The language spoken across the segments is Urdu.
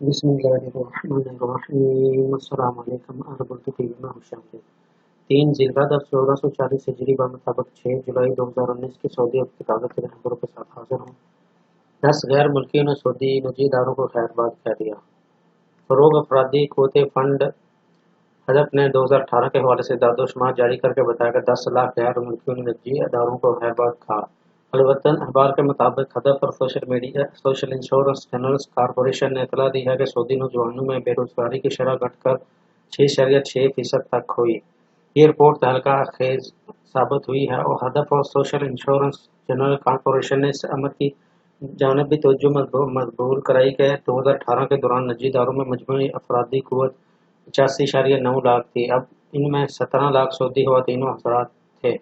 بسم الله الرحمن الرحیم السلام علیکم عرب الطیب میں خوش آمدید 3 ذی القعدہ 1440 ہجری بمطابق 6 جولائی 2019 کی سعودی عرب کی تازہ ترین خبروں کے ساتھ حاضر ہوں 10 غیر ملکیوں نے سعودی نجی اداروں کو خیرباد کہہ دیا فروغ افرادی قوت فنڈ حدب نے 2018 کے حوالے سے داد و شمار جاری کر کے بتایا کہ 10 لاکھ غیر ملکیوں نے نجی اداروں کو خیرباد کہا الوطن اخبار کے مطابق ہدف اور سوشل انشورنس جنرلز کارپوریشن نے اطلاع دی ہے کہ سعودی نوجوانوں میں بے روزگاری کی شرح گھٹ کر 6.6% تک ہوئی یہ رپورٹ تہلکہ خیز ثابت ہوئی ہے اور ہدف اور سوشل انشورنس جنرل کارپوریشن نے اس امر کی جانب بھی توجہ مقبول کرائی کہ 2018 کے دوران نجی اداروں میں مجموعی افرادی قوت 85.9 لاکھ تھی اب ان میں 17 لاکھ سعودی خواتین و حضرات تھے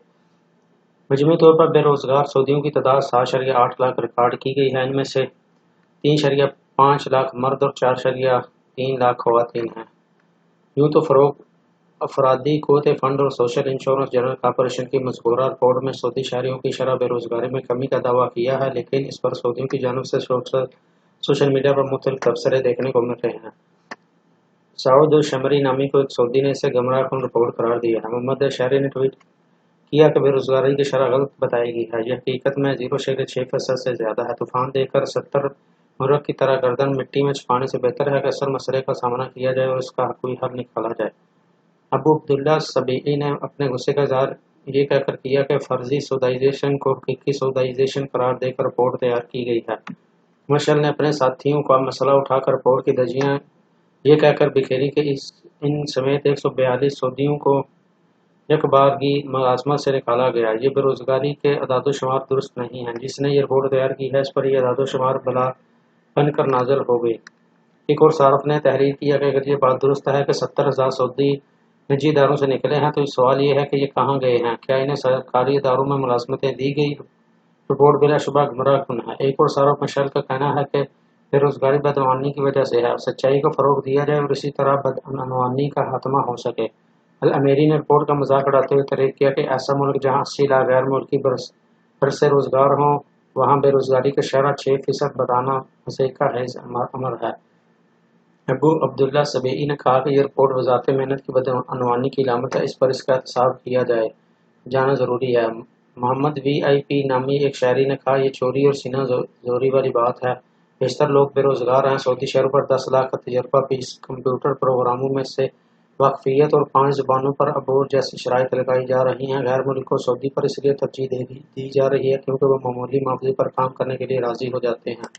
مجموعی طور پر بے روزگار سعودیوں کی تعداد 7.8 لاکھ ریکارڈ کی گئی ہے ان میں سے 3.5 لاکھ مرد اور 4.3 لاکھ خواتین ہیں یوں تو فروغ افرادی قوت فنڈ اور سوشل انشورنس جنرل کارپوریشن کی مذکورہ رپورٹ میں سعودی شہریوں کی شرح بے روزگاری میں کمی کا دعویٰ کیا ہے لیکن اس پر سعودیوں کی جانب سے سوشل میڈیا پر مختلف تبصرے دیکھنے کو مل رہے ہیں سعود الشمری نامی کو ایک سعودی نے اسے گمراہ کن رپورٹ قرار دیا ہے محمد شہری نے ٹویٹ کیا کہ بے روزگاری کی شرح غلط بتائی گئی ہے یہ حقیقت میں 0.6% سے زیادہ ہے طوفان دے کر 70 مرغ کی طرح گردن مٹی میں چھپانے سے بہتر ہے کہ اصل مسئلے کا سامنا کیا جائے اور اس کا کوئی حل نکالا جائے ابو عبداللہ سبیعی نے اپنے غصے کا اظہار یہ کہہ کر کیا کہ فرضی سعودائزیشن کو حقیقی سعودائزیشن قرار دے کر رپورٹ تیار کی گئی ہے مشعل نے اپنے ساتھیوں کا مسئلہ اٹھا کر رپورٹ کی دھجیاں یہ کہہ کر بکھیری کہ ان سمیت 142 سعودیوں کو یک بارگی ملازمت سے نکالا گیا یہ بے روزگاری کے اعداد و شمار درست نہیں ہیں جس نے یہ رپورٹ تیار کی ہے اس پر یہ اعداد و شمار بلا بن کر نازل ہو گئی ایک اور صارف نے تحریر کیا کہ اگر یہ بات درست ہے کہ 70,000 سعودی نجی اداروں سے نکلے ہیں تو سوال یہ ہے کہ یہ کہاں گئے ہیں کیا انہیں سرکاری اداروں میں ملازمتیں دی گئی رپورٹ بلا شبہ گمراہ کن ہے ایک اور صارف مشعل کا کہنا ہے کہ بے روزگاری بدعنوانی کی وجہ سے ہے سچائی کو فروغ دیا جائے اور اسی طرح بدعنوانی کا خاتمہ ہو سکے الامری نے رپورٹ کا مذاق اڑاتے ہوئے تحریر کیا کہ ایسا ملک جہاں 80 لاکھ غیر ملکی برس روزگار ہوں وہاں بے روزگاری کا شرح 6% بتانا مسیقہ خیز امر ہے ابو عبداللہ سبیعی نے کہا کہ یہ رپورٹ وزارت محنت کی بدعنوانی کی علامت ہے اس پر اس کا احتساب کیا جانا ضروری ہے محمد وی آئی پی نامی ایک شہری نے کہا یہ چوری اور سینہ زوری والی بات ہے بیشتر لوگ بے روزگار ہیں سعودی شہروں پر 10 لاکھ کا تجربہ 20 کمپیوٹر پروگراموں میں سے واقفیت اور 5 زبانوں پر عبور جیسی شرائط لگائی جا رہی ہیں غیر ملکوں سعودی پر اس لیے ترجیح دی جا رہی ہے کیونکہ وہ معمولی معاوضے پر کام کرنے کے لیے راضی ہو جاتے ہیں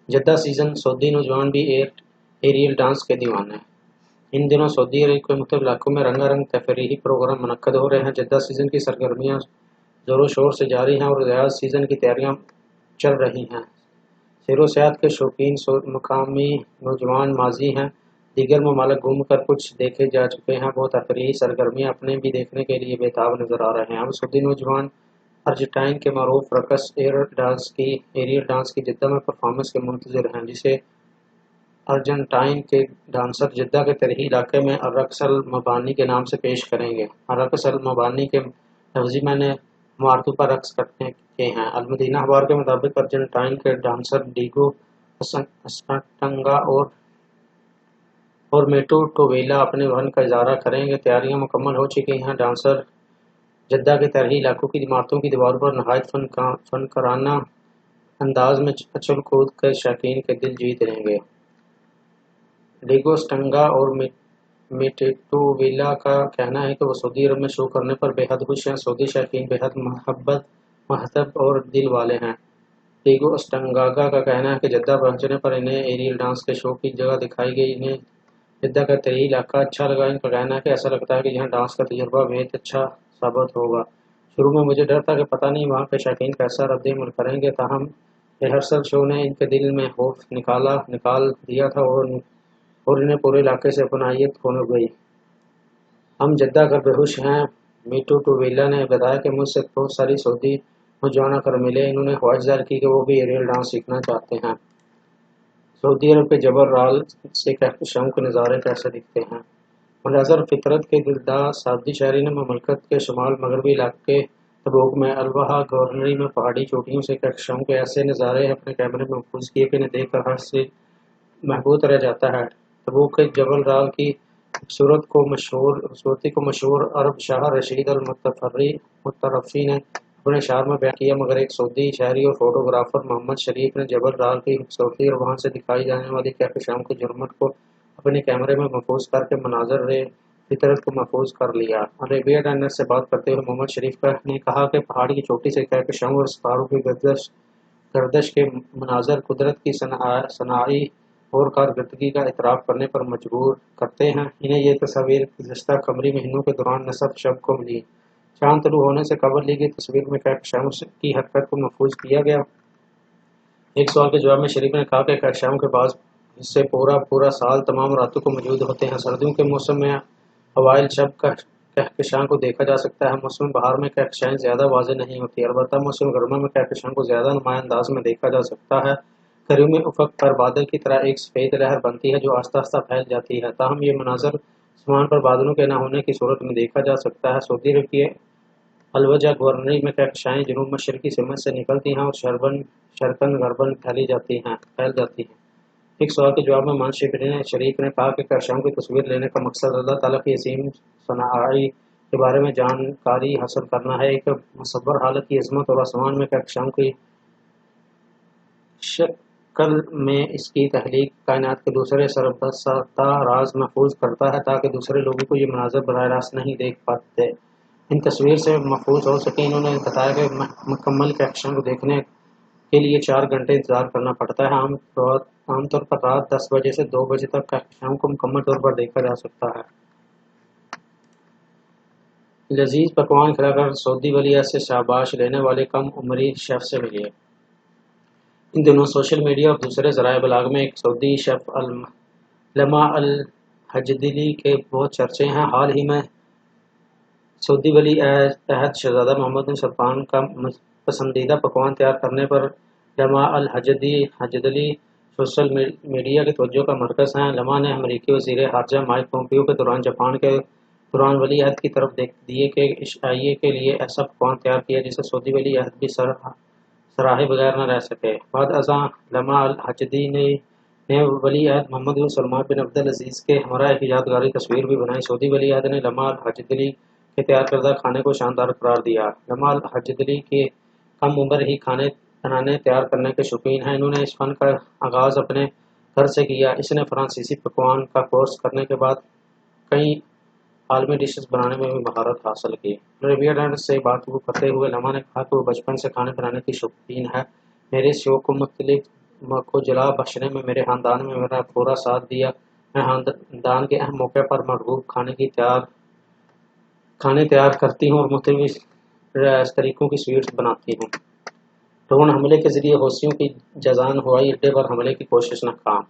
جدہ سیزن سعودی نوجوان بھی ایریل ڈانس کے دیوانے ہیں ان دنوں سعودی عرب کے مختلف علاقوں میں رنگا رنگ تفریحی پروگرام منعقد ہو رہے ہیں جدہ سیزن کی سرگرمیاں زور و شور سے جاری ہیں اور ریاض سیزن کی تیاریاں چل رہی ہیں سیر و سیاحت کے شوقین مقامی نوجوان ماضی ہیں دیگر ممالک گھوم کر کچھ دیکھے جا چکے ہیں وہ تفریحی سرگرمیاں اپنے بھی دیکھنے کے لیے بےتاب نظر آ رہے ہیں اب سعودی نوجوان ارجنٹائن کے معروف رقص ایریل ڈانس کی جدہ میں پرفارمنس کے منتظر ہیں جسے ارجنٹائن کے ڈانسر جدہ کے ترہی علاقے میں الرقص المبانی کے نام سے پیش کریں گے الرقص المبانی کے لفظی معنی مارتو پر رقص کرنے کے ہیں المدینہ اخبار کے مطابق ارجنٹائن کے ڈانسر ڈیگو اسٹنگا اور میٹو ٹوویلا اپنے فن کا اظہار کریں گے تیاریاں مکمل ہو چکی ہیں ڈانسر جدہ کے ترہی علاقوں کی عمارتوں کی دیواروں پر نہایت فنکارانہ انداز میں اچھل کود کے شائقین کے دل جیت لیں گے ڈیگو اسٹنگا اور میٹوویلا کا کہنا ہے کہ وہ سعودی عرب میں شو کرنے پر بے حد خوش ہیں سعودی شائقین بے حد مہذب اور دل والے ہیں ڈیگو اسٹنگاگا کا کہنا ہے کہ جدہ پہنچنے پر انہیں ایریل ڈانس کے شو کی جگہ دکھائی گئی انہیں جدہ کا ترہی علاقہ اچھا لگا ان کا کہنا ہے کہ ایسا لگتا ہے کہ یہاں ڈانس کا تجربہ بہت اچھا ثابت ہوگا شروع میں مجھے ڈر تھا کہ پتہ نہیں وہاں کے شائقین کیسا رد عمل کریں گے تاہم ریہرسل شو نے ان کے دل میں خوف نکال دیا تھا اور انہیں پورے علاقے سے اپنائیت ہونے گئی ہم جدہ کر بےہوش ہیں میٹو ٹوویلا نے بتایا کہ مجھ سے بہت ساری سعودی نوجوان کر ملے انہوں نے خواہش ظاہر کی کہ وہ بھی ایریل ڈانس سیکھنا چاہتے ہیں سعودی عرب کے جبل رال سے کہکشاؤں کے نظارے کیسے دکھتے ہیں مناظر فطرت کے دلدار سعودی شہری نے مملکت کے شمال مغربی علاقے تبوک میں الوہا گورنری میں پہاڑی چوٹیوں سے کہکشاؤں کے ایسے نظارے اپنے کیمرے میں محفوظ کیے کہ انہیں دیکھ کر ہر سے محبوط رہ جاتا ہے۔ تبوک کے جبل رال کی خوبصورتی کو مشہور عرب شاہ رشید المترفی نے اپنے شعر میں بیان کیا، مگر ایک سعودی شاعری اور فوٹوگرافر محمد شریف نے جبل رال کی خوبصورتی اور وہاں سے دکھائی جانے والی کہکشاؤں کی جرمٹ کو اپنے کیمرے میں محفوظ کر کے مناظر فطرت کو محفوظ کر لیا۔ عربیہ ڈائنر سے بات کرتے ہوئے محمد شریف نے کہا کہ پہاڑی کی چوٹی سے کہکشاؤں اور ستاروں کی گردش کے مناظر قدرت کی صناعی اور کارکردگی کا اعتراف کرنے پر مجبور کرتے ہیں۔ انہیں یہ تصاویر گزشتہ قمری مہینوں کے دوران نصف شب کو ملی۔ چاند طلوع ہونے سے قبل لی گئی تصویر میں کہکشاؤں کی حرکت کو محفوظ کیا گیا۔ ایک سوال کے جواب میں شریف نے کہا کہ کہکشاؤں کے بعض حصے پورا سال تمام راتوں کو موجود ہوتے ہیں۔ سردیوں کے موسم میں اوائل شب کہکشاؤں کو دیکھا جا سکتا ہے۔ موسم بہار میں کہکشائیں زیادہ واضح نہیں ہوتی، البتہ موسم گرما میں کہکشاؤں کو زیادہ نمایاں انداز میں دیکھا جا سکتا ہے۔ گرمی میں افق پر بادل کی طرح ایک سفید لہر بنتی ہے جو آہستہ آہستہ پھیل جاتی ہے، تاہم یہ مناظر آسمان پر بادلوں کے نہ ہونے کی صورت میں دیکھا جا سکتا ہے۔ سعودی عرب کی الوجہ گورنری میں کہکشائیں جنوب مشرقی سمت سے نکلتی ہیں اور شرقاً غرباً پھیل جاتی ہیں۔ ایک سوال کے جواب میں مان شریف نے کہا کہ کہکشاؤں کی تصویر لینے کا مقصد اللہ تعالیٰ کی عظیم صناعی کے بارے میں جانکاری حاصل کرنا ہے۔ ایک مصور حالت کی عظمت اور آسمان میں کہکشاؤں کی شکل میں اس کی تخلیق کائنات کے دوسرے سربستہ راز محفوظ کرتا ہے تاکہ دوسرے لوگوں کو یہ مناظر براہ راست نہیں دیکھ پاتے ان تصویر سے محفوظ ہو سکیں۔ انہوں نے بتایا کہ مکمل کہکشاؤں کو دیکھنے کے لیے 4 گھنٹے انتظار کرنا پڑتا ہے۔ عام طور پر رات 10 بجے سے 2 بجے تک کہکشاؤں کو مکمل طور پر دیکھا جا سکتا ہے۔ لذیذ پکوان کھلا کر سعودی ولی عہد سے شاباش لینے والے کم عمری شیف سے ملیے۔ ان دنوں سوشل میڈیا اور دوسرے ذرائع ابلاغ میں ایک سعودی شیف لما الحجدلی کے بہت چرچے ہیں۔ حال ہی میں سعودی ولی عہد شہزادہ محمد بن سلمان کا پسندیدہ پکوان تیار کرنے پر لما الحجدلی سوشل میڈیا کی توجہ کا مرکز ہیں۔ لما نے امریکی وزیر خارجہ مائک پومپیو کے دوران جاپان کے دوران ولی عہد کی طرف دیے کہ عشائیے کے لیے ایسا پکوان تیار کیا جسے سعودی ولی عہد بھی سراہے بغیر نہ رہ سکے۔ بعد ازاں لما الحجدلی نے ولی عہد محمد بن سلمان بن عبد العزیز کے ہمراہ ایک یادگاری تصویر بھی بنائی۔ سعودی ولی عہد نے لما الحجدلی کے تیار کردہ کھانے کو شاندار قرار دیا۔ لما الحجدلی کے کم عمر ہی کھانے بنانے تیار کرنے کے شوقین ہیں۔ انہوں نے اس فن کا آغاز اپنے گھر سے کیا۔ اس نے فرانسیسی پکوان کا کورس کرنے کے بعد کئی عالمی ڈشز بنانے میں بھی مہارت حاصل کی۔ عربیہ ڈائنر سے بات کرتے ہوئے لما نے کہا کہ وہ بچپن سے کھانے بنانے کی شوقین ہے۔ میرے اس شوق کو جلا بخشنے میں میرے خاندان میں میرا پورا ساتھ دیا۔ میں خاندان کے اہم موقع پر مرغوب کھانے تیار کرتی ہوں اور مختلف طریقوں کی سویٹس بناتی ہوں۔ ڈرون حملے کے ذریعے حوثیوں کی جازان ہوائی اڈے پر حملے کی کوشش ناکام۔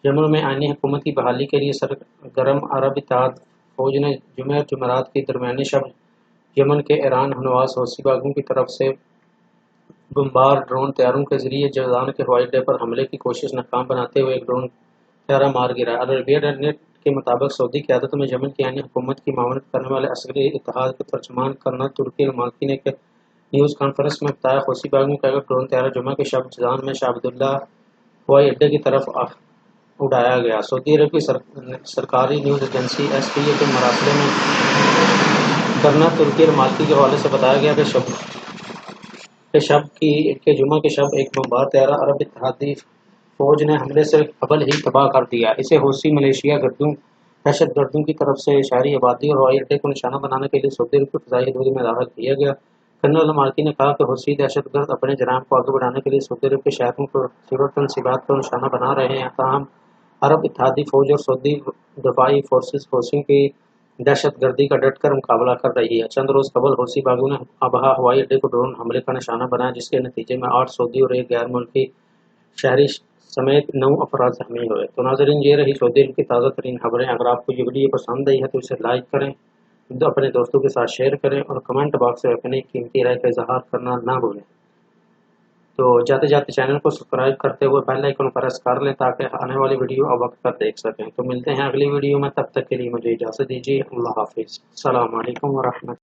یمن میں آئینی حکومت کی بحالی کے لیے سرگرم عرب اتحاد فوج نے جمعہ اور جمعرات کی درمیانی شب یمن کے ایران نواز حوثی باغیوں کی طرف سے بمبار ڈرون طیاروں کے ذریعے جازان کے ہوائی اڈے پر حملے کی کوشش ناکام بناتے ہوئے ایک ڈرون طیارہ مار گرا۔ عربیہ ڈائنر کے مطابق سعودی قیادت میں یمن کی آئینی حکومت کی معاونت کرنے والے عسکری اتحاد کے ترجمان کرنل ترکی المالکی نے ایک نیوز کانفرنس میں بتایا حوثی باغیوں کا ایک ڈرون طیارہ جمعہ کی شب جازان میں شاہ عبداللہ ہوائی اڈے کی طرف اڑایا گیا۔ سعودی عرب کی سرکاری نیوز ایجنسی SPA کے مراسلے میں کرنل ترکی المالکی کے حوالے سے بتایا گیا کہ جمعہ کی شب ایک بمبار طیارہ عرب اتحادی فوج نے حملے سے قبل ہی تباہ کر دیا۔ اسے حوثی ملیشیا دہشت گردوں کی طرف سے شہری آبادی اور ہوائی اڈے کو نشانہ بنانے کے لیے سعودی عرب کی فضائی حدود میں داخل کیا گیا۔ کرنل المالکی نے کہا کہ حوثی دہشت گرد اپنے جرائم کو آگے بڑھانے کے لیے سعودی عرب کے شہروں اور تنصیبات کو نشانہ بنا رہے ہیں، تاہم عرب اتحادی فوج اور سعودی دفاعی فورسز حوثیوں کی دہشت گردی کا ڈٹ کر مقابلہ کر رہی ہے۔ چند روز قبل حوثی باغیوں نے ابہا ہوائی اڈے کو ڈرون حملے کا نشانہ بنایا، جس کے نتیجے میں 8 سعودی اور ایک غیر ملکی شہری سمیت 9 افراد زخمی ہوئے۔ تو ناظرین، یہ رہی سعودی عرب کی تازہ ترین خبریں۔ اگر آپ کو یہ ویڈیو پسند آئی ہے تو اسے لائک کریں، اپنے دوستوں کے ساتھ شیئر کریں اور کمنٹ باکس میں اپنی قیمتی رائے کا اظہار کرنا نہ بھولیں۔ تو جاتے جاتے چینل کو سبسکرائب کرتے ہوئے بیل آئیکن پریس کر لیں تاکہ آنے والی ویڈیو آپ وقت پر دیکھ سکیں۔ تو ملتے ہیں اگلی ویڈیو میں، تب تک کے لیے مجھے اجازت دیجیے۔ اللہ حافظ۔ السلام علیکم ورحمۃ اللہ۔